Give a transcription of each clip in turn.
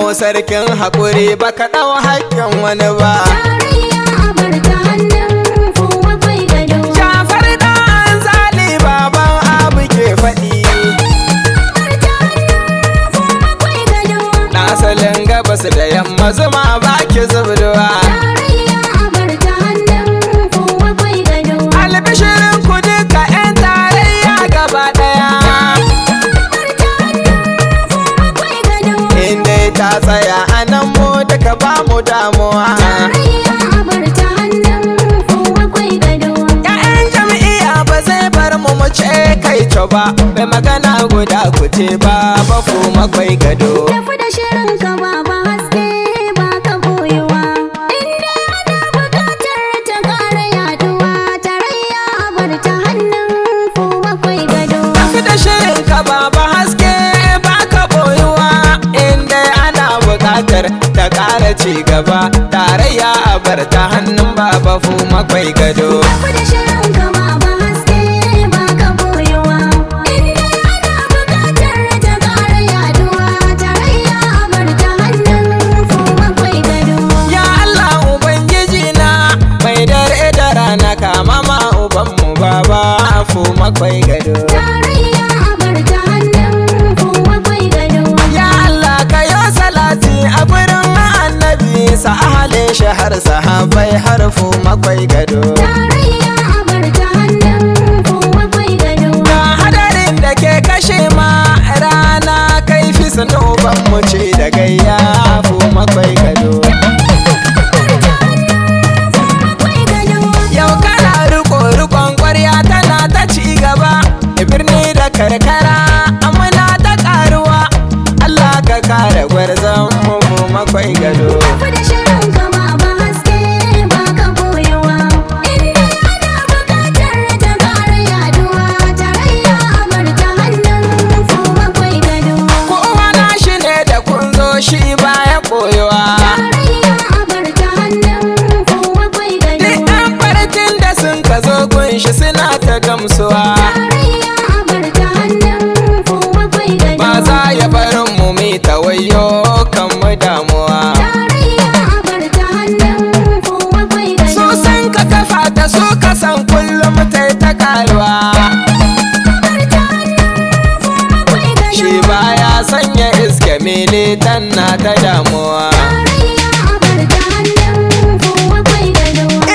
zamo sarkin haƙuri baka ɗau haƙƙin wani ba. Tarayya a bar ta hannun kowa kwai gado. Jafar ɗan Zali baban Abu ke faɗi. Asalin gabas da yamma zuma baki zubduwa. Tarayya a bar ta hannun kowa kwai gado. Albishirin ku duka 'yan tarayya gaba ɗaya. Inda ta tsaya a nan mu duka ba mu damuwa. Tarayya a bar ta hannun kowa kwai gado. 'Ya'yan jam'iyya ba zai bar mu mu ce kai to ba. Bai magana guda ku ce ba ba fu makwai gado. Tafi da shirin ka baba haske ba ka boyewa. Inda ana buƙatar ta ƙara yaduwa. Tarayya a bar ta hannun kowa kwai gado. Tafi da shirin ka baba haske baka boyuwa. Inda ana buƙatar ta ƙara ci gaba. Tarayya a bar ta hannun baba fu makwai gado. Tafi da shirin ka baba haske ba ka boyewa. Inda ana buƙatar ta ƙara yaduwa. Tarayya a bar ta hannun kowa kwai gado. Ya Allah Ubangiji na mai dare da rana kama ma ubanmu baba fu makwai gado. Tarayya a bar ta hannun kowa kwai gado. Ya Allah ka yo salati a gurin annabi sa ahalin shahar sahabai harfu makwai gado. Tarayya a bar ta hannun kowa kwai gado. Ga hadarin da ke kashe ma rana kai fi sanuban mu ce da gayya fu makwai gado. Yau kana rikon kwarya tana ta ci gaba. Birni da karkara amuna ta karuwa. Allah ka kare gwarzon mu makwai gado. Tafi da shirin ka baba haske ba ka boyewa. Inda ana buƙatar ta ƙara yaduwa. Tarayya a bar ta hannun kowa kwai gado. Kowa na shi ne da kun zo shi baya koyowa. Tarayya a bar ta hannun kowa kwai gado. Duk ɗan farcin da sun ka zo gunshi suna ta gamsuwa. Tarayya a bar ta hannun kowa kwai gado. Ba za ya barin mu mi tawayo kan mu damuwa. Tarayya a bar ta hannun kowa kwai gado. Su sun ka kafa ta su ka san kullum ta ta karuwa. Shi baya sanya iske militan na ta damuwa.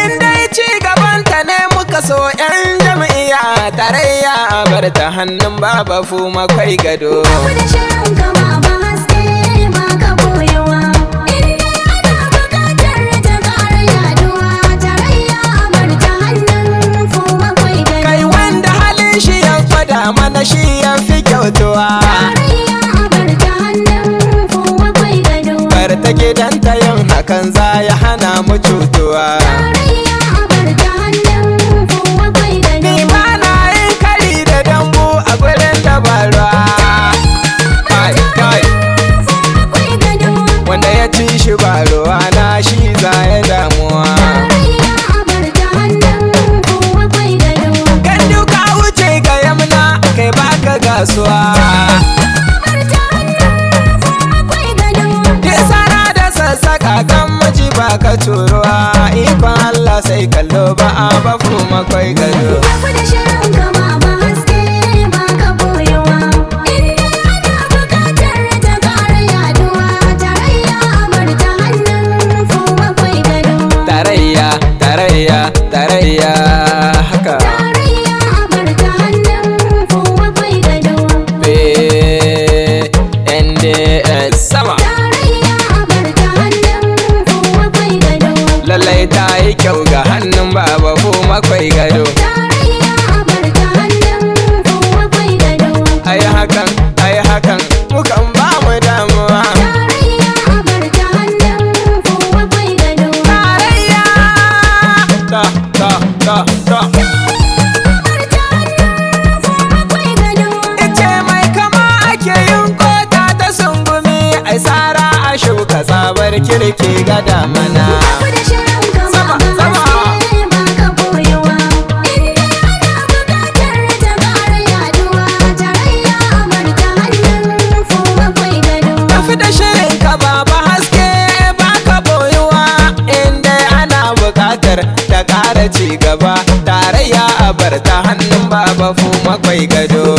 In dai ci gabanta ne muka so 'yan jam'iyya tarayya a bar ta hannun baba fu makwai gado. Kai wanda halin shi ya gwada mana shi ya fi kyautuwa. Bar ta gidanta yin hakan za ya hana mu cutuwa. Ni ba na yin kari da dambu a gurin dabarwa. Kai wanda ya ci shi ba ruwa na shi za ya damuwa. Gandu ka wuce ga yamna kai baka gasuwa. Disara da sassaka kan miji baka turuwa. Ikon Allah sai kallo ba a bafu makwai gado. Tarayya, tarayya, tarayya haka. NDS sama. Lallai ta yi kyau ga hannun baba fu makwai gado. Ai hakan mukan ba mu damuwa. Tarayya ta ta ta ta. Ice mai kama ake yin kota ta sungumi. Ai sara a shuka tsabar kirki ga damana. Tafi da shirin ka baba hannun baba fu makwai gado